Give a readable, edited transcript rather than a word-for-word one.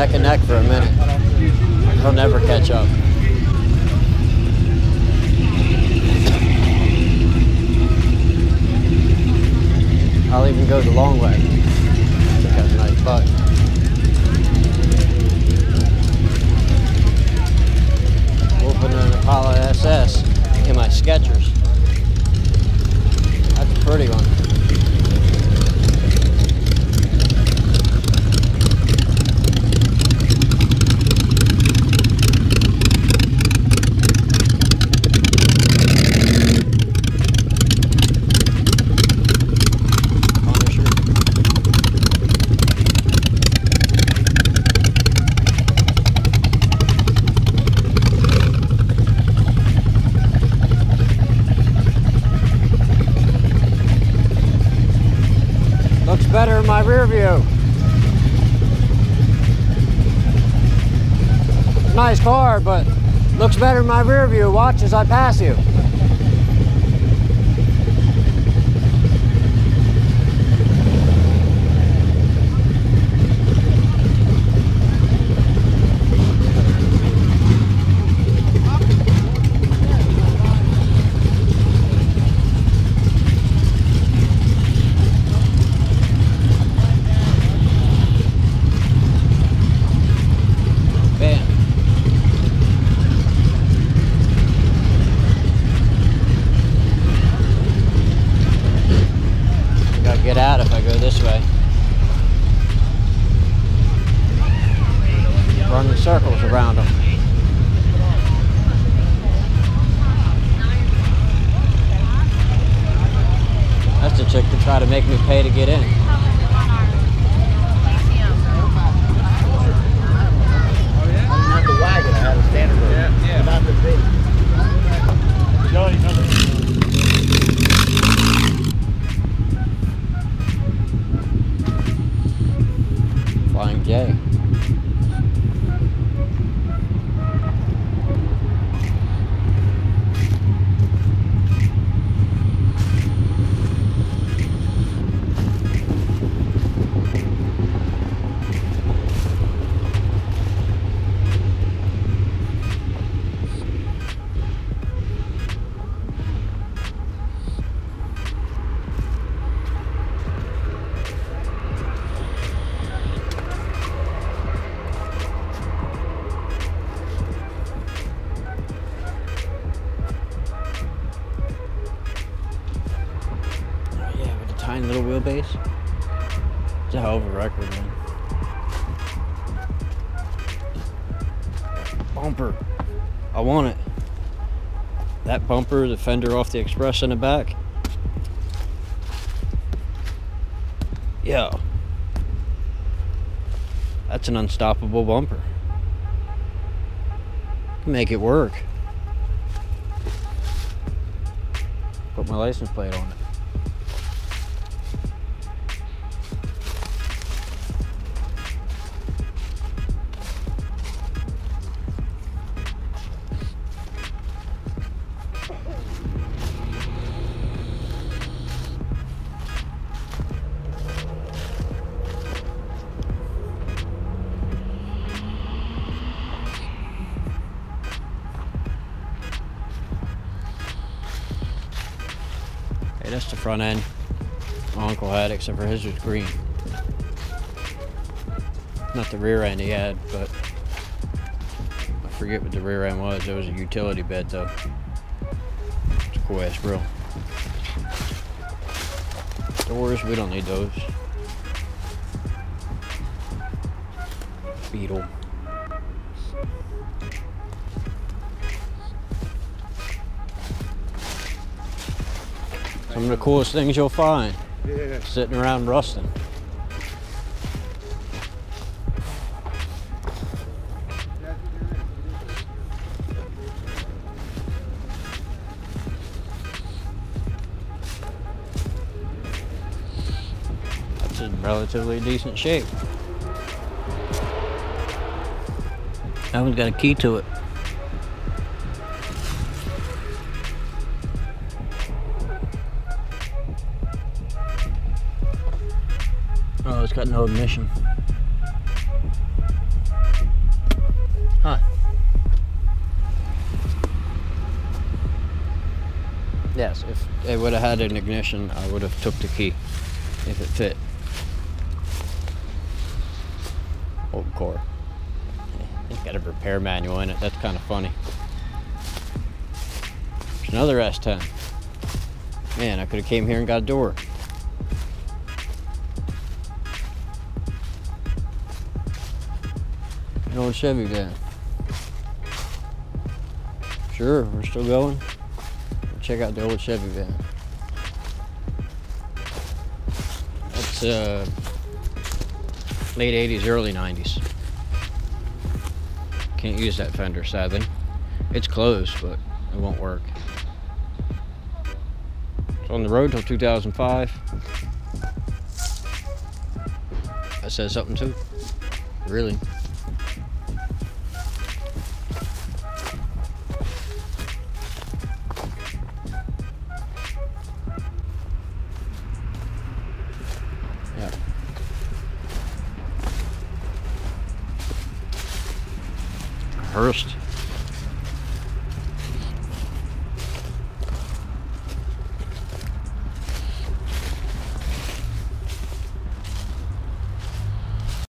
neck and neck for a minute. He'll never catch up. I'll even go the long way. Got a nice buck. Open an Apollo SS in my Skechers. That's a pretty one. Better in my rear view. Nice car, but looks better in my rear view. Watch as I pass you. Get out if I go this way. Running circles around them. That's the chick to try to make me pay to get in. I didn't have the wagon, I had a standard road. Yeah. Not the big. Flying J. Tiny little wheelbase. It's a hell of a record, man. Bumper. I want it. That bumper, the fender off the Express in the back. Yo. That's an unstoppable bumper. Make it work. Put my license plate on it. Hey, that's the front end my uncle had, except for his was green. Not the rear end he had, but I forget what the rear end was. It was a utility bed though. It's a cool ass grill. Doors, we don't need those. Beetle. Some of the coolest things you'll find. Yeah. Sitting around rusting. That's in relatively decent shape. That one's got a key to it. Oh, it's got no ignition. Huh. Yes, if it would have had an ignition, I would have took the key if it fit. Old core. It's got a repair manual in it. That's kind of funny. There's another S10. Man, I could have came here and got a door. An old Chevy van. Sure, we're still going. Check out the old Chevy van. That's late 80s, early 90s. Can't use that fender, sadly. It's closed, but it won't work. It's on the road till 2005. That says something too. Really. Yeah. Hurst.